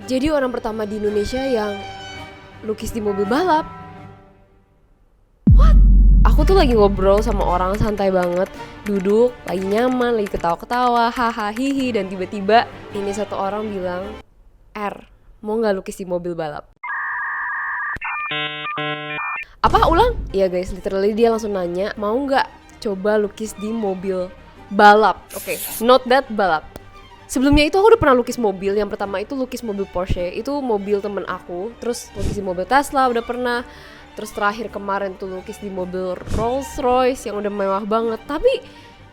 jadi orang pertama di Indonesia yang lukis di mobil balap. What? Aku tuh lagi ngobrol sama orang santai banget, duduk, lagi nyaman, lagi ketawa-ketawa, haha hihi, dan tiba-tiba ini satu orang bilang, "R, mau nggak lukis di mobil balap?" Apa? Ulang? Iya guys, literally dia langsung nanya, mau nggak coba lukis di mobil balap? Oke, note that, balap. Sebelumnya itu aku udah pernah lukis mobil. Yang pertama itu lukis mobil Porsche, itu mobil temen aku. Terus lukis di mobil Tesla udah pernah. Terus terakhir kemarin tuh lukis di mobil Rolls Royce yang udah mewah banget. Tapi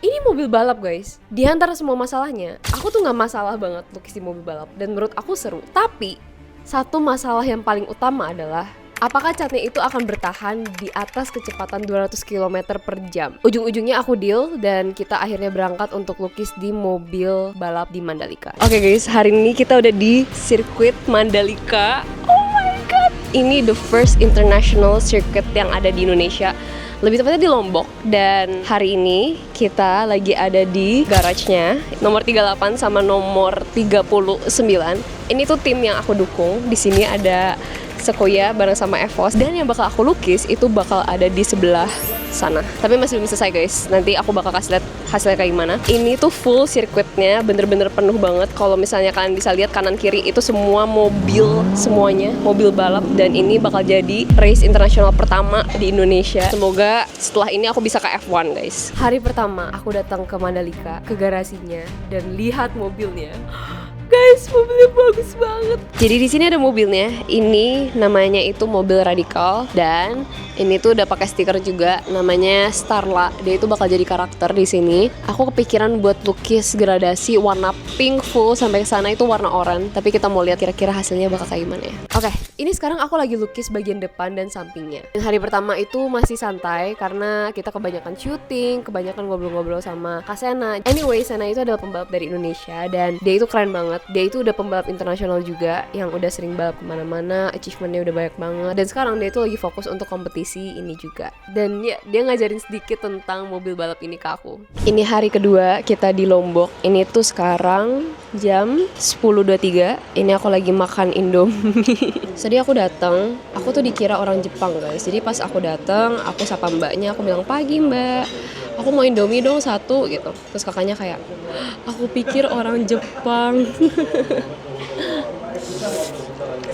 ini mobil balap guys. Di antara semua masalahnya, aku tuh gak masalah banget lukis di mobil balap. Dan menurut aku seru. Tapi satu masalah yang paling utama adalah apakah catnya itu akan bertahan di atas kecepatan 200 km per jam? Ujung-ujungnya aku deal dan kita akhirnya berangkat untuk lukis di mobil balap di Mandalika. Oke guys, hari ini kita udah di sirkuit Mandalika. Oh my god, ini the first international circuit yang ada di Indonesia. Lebih tepatnya di Lombok. Dan hari ini kita lagi ada di garage-nya nomor 38 sama nomor 39. Ini tuh tim yang aku dukung. Di sini ada Sequoia bareng sama Evos, dan yang bakal aku lukis itu bakal ada di sebelah sana. Tapi masih belum selesai guys, nanti aku bakal kasih lihat hasilnya kayak gimana. Ini tuh full sirkuitnya, bener-bener penuh banget. Kalau misalnya kalian bisa lihat kanan kiri itu semua mobil, semuanya mobil balap, dan ini bakal jadi race internasional pertama di Indonesia. Semoga setelah ini aku bisa ke F1 guys. Hari pertama aku datang ke Mandalika, ke garasinya, dan lihat mobilnya. Guys, mobilnya bagus banget. Jadi di sini ada mobilnya. Ini namanya itu mobil Radical, dan ini tuh udah pakai stiker juga. Namanya Starla. Dia itu bakal jadi karakter di sini. Aku kepikiran buat lukis gradasi warna pink full sampai ke sana itu warna oranye. Tapi kita mau lihat kira-kira hasilnya bakal kayak gimana ya. Oke, ini sekarang aku lagi lukis bagian depan dan sampingnya. Dan hari pertama itu masih santai karena kita kebanyakan syuting, kebanyakan ngobrol-ngobrol sama Kak Sena. Anyway, Sena itu adalah pembalap dari Indonesia dan dia itu keren banget. Dia itu udah pembalap internasional juga yang udah sering balap kemana-mana, achievementnya udah banyak banget. Dan sekarang dia itu lagi fokus untuk kompetisi ini juga. Dan ya, dia ngajarin sedikit tentang mobil balap ini ke aku. Ini hari kedua kita di Lombok. Ini tuh sekarang jam 10.23. Ini aku lagi makan Indomie. Tadi aku datang, aku tuh dikira orang Jepang guys. Jadi pas aku datang, aku sapa mbaknya, aku bilang, "Pagi mbak, aku mau Indomie dong satu," gitu. Terus kakaknya kayak, "Aku pikir orang Jepang."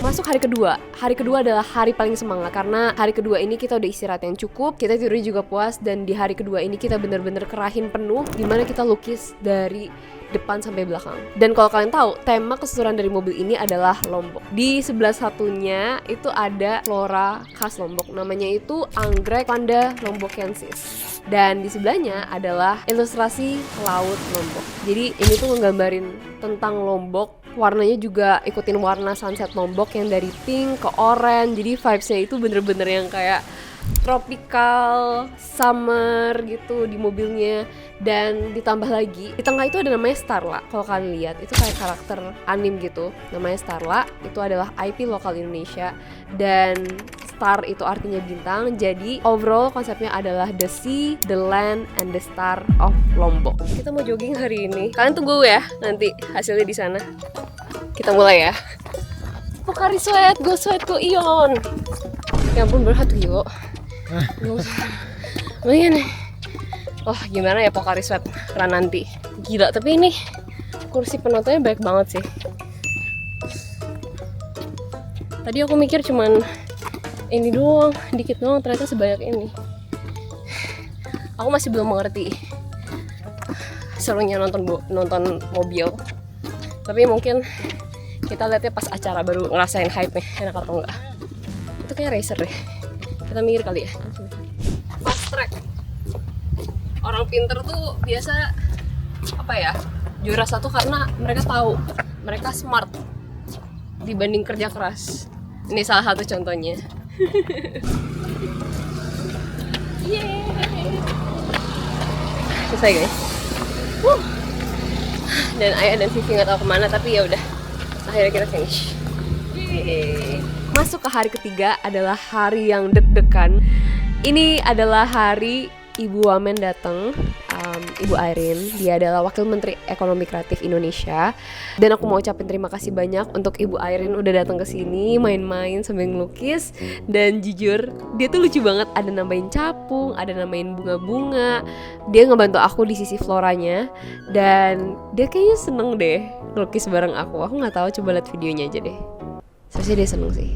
Masuk hari kedua. Hari kedua adalah hari paling semangat karena hari kedua ini kita udah istirahat yang cukup, kita tidurnya juga puas, dan di hari kedua ini kita bener-bener kerahin penuh dimana kita lukis dari depan sampai belakang. Dan kalau kalian tahu, tema keseluruhan dari mobil ini adalah Lombok. Di sebelah satunya itu ada flora khas Lombok, namanya itu anggrek Vanda lombokensis. Dan di sebelahnya adalah ilustrasi laut Lombok. Jadi ini tuh nggambarin tentang Lombok. Warnanya juga ikutin warna sunset Lombok yang dari pink ke oranye. Jadi vibes-nya itu bener-bener yang kayak tropical summer gitu di mobilnya. Dan ditambah lagi di tengah itu ada namanya Starla. Kalau kalian lihat itu kayak karakter anime gitu, namanya Starla. Itu adalah IP lokal Indonesia, dan star itu artinya bintang. Jadi overall konsepnya adalah the sea, the land, and the star of Lombok. Kita mau jogging hari ini, kalian tunggu ya nanti hasilnya di sana. Kita mulai ya. Pocari Sweat, go sweat, go ion. Ya ampun, berat tuh yuk. Lumayan nih. Oh gimana ya Pocari Sweat nanti. Gila, tapi ini kursi penontonnya banyak banget sih. Tadi aku mikir cuman ini doang, dikit doang, ternyata sebanyak ini. Aku masih belum mengerti serunya nonton mobil. Tapi mungkin kita lihatnya pas acara baru ngerasain hype nih, enak atau enggak. Itu kayak racer deh. Kita mikir kali ya. Fast track. Orang pinter tuh biasa apa ya, juara satu karena mereka tahu, mereka smart dibanding kerja keras. Ini salah satu contohnya. Yeay. Selesai guys. Dan Ayah dan Vivi nggak tahu kemana, tapi ya udah, akhirnya kita finish. Yeay. Masuk ke hari ketiga adalah hari yang deg-degan. Ini adalah hari Ibu Wamen datang. Ibu Airin. Dia adalah Wakil Menteri Ekonomi Kreatif Indonesia. Dan aku mau ucapin terima kasih banyak untuk Ibu Airin udah datang ke sini main-main sambil ngelukis. Dan jujur, dia tuh lucu banget. Ada nambahin capung, ada nambahin bunga-bunga. Dia ngebantu aku di sisi floranya. Dan dia kayaknya seneng deh ngelukis bareng aku. Aku nggak tahu, coba lihat videonya aja deh. Seharusnya dia seneng sih.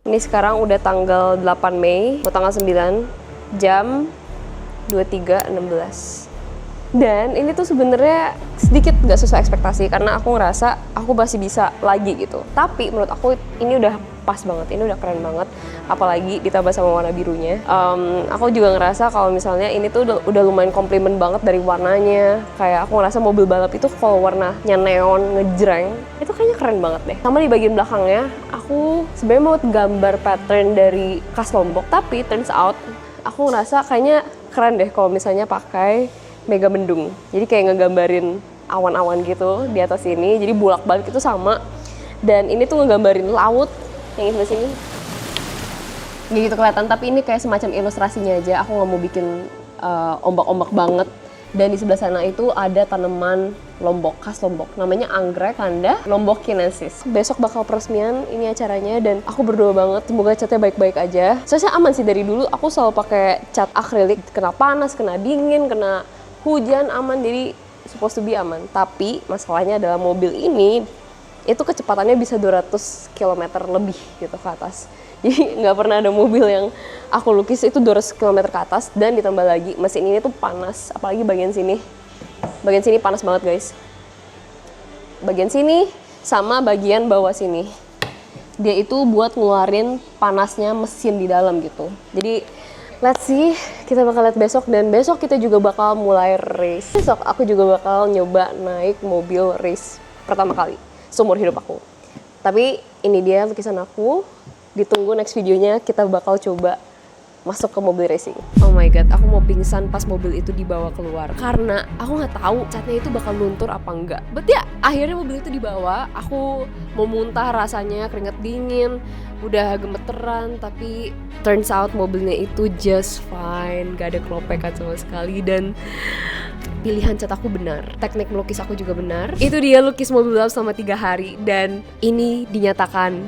Ini sekarang udah tanggal 8 Mei, mau tanggal 9, jam 23.16. Dan ini tuh sebenarnya sedikit gak sesuai ekspektasi karena aku ngerasa aku masih bisa lagi gitu. Tapi menurut aku ini udah pas banget, ini udah keren banget. Apalagi ditambah sama warna birunya. Aku juga ngerasa kalau misalnya ini tuh udah lumayan komplimen banget dari warnanya. Kayak aku ngerasa mobil balap itu kalau warnanya neon, ngejreng, itu kayaknya keren banget deh. Sama di bagian belakangnya, aku sebenarnya mau gambar pattern dari khas Lombok. Tapi turns out, aku ngerasa kayaknya keren deh kalau misalnya pakai mega mendung. Jadi kayak ngegambarin awan-awan gitu di atas ini. Jadi bolak-balik itu sama. Dan ini tuh ngegambarin laut yang di sini. Gak gitu kelihatan, tapi ini kayak semacam ilustrasinya aja. Aku nggak mau bikin ombak-ombak banget. Dan di sebelah sana itu ada tanaman Lombok, khas Lombok. Namanya anggrek landa Lombok-kinensis. Besok bakal peresmian ini acaranya dan aku berdoa banget semoga catnya baik-baik aja. Soalnya aman sih dari dulu, aku selalu pakai cat akrilik. Kena panas, kena dingin, kena hujan aman, jadi supposed to be aman. Tapi masalahnya adalah mobil ini itu kecepatannya bisa 200 km lebih gitu ke atas. Jadi nggak pernah ada mobil yang aku lukis itu 200 km ke atas. Dan ditambah lagi mesin ini tuh panas, apalagi bagian sini. Bagian sini panas banget guys. Bagian sini sama bagian bawah sini. Dia itu buat ngeluarin panasnya mesin di dalam gitu. Jadi let's see, kita bakal lihat besok. Dan besok kita juga bakal mulai race. Besok aku juga bakal nyoba naik mobil race pertama kali seumur hidup aku. Tapi ini dia lukisan aku. Ditunggu next videonya, kita bakal coba masuk ke mobil racing. Oh my god, aku mau pingsan pas mobil itu dibawa keluar karena aku nggak tahu catnya itu bakal luntur apa enggak. But ya, akhirnya mobil itu dibawa. Aku mau muntah rasanya, keringet dingin, udah gemeteran, tapi turns out mobilnya itu just fine, gak ada kelopekan sama sekali. Dan pilihan cat aku benar, teknik melukis aku juga benar. Itu dia lukis mobil balap selama 3 hari dan ini dinyatakan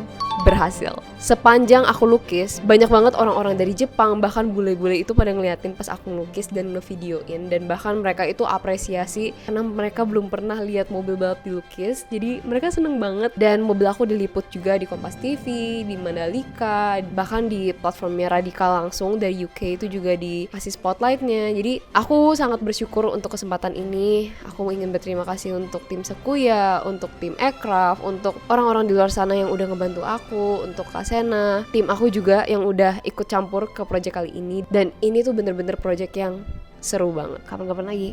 berhasil. Sepanjang aku lukis, banyak banget orang-orang dari Jepang, bahkan bule-bule itu pada ngeliatin pas aku ngelukis dan ngevideoin. Dan bahkan mereka itu apresiasi karena mereka belum pernah lihat mobil balap dilukis. Jadi mereka seneng banget. Dan mobil aku diliput juga di Kompas TV, di Mandalika, bahkan di platformnya Radikal langsung dari UK itu juga dikasih spotlightnya. Jadi aku sangat bersyukur untuk kesempatan ini. Aku ingin berterima kasih untuk tim Sekuya, untuk tim Ekraf, untuk orang-orang di luar sana yang udah ngebantu aku, untuk Kak Sena, tim aku juga yang udah ikut campur ke project kali ini. Dan ini tuh bener-bener project yang seru banget. Kapan-kapan lagi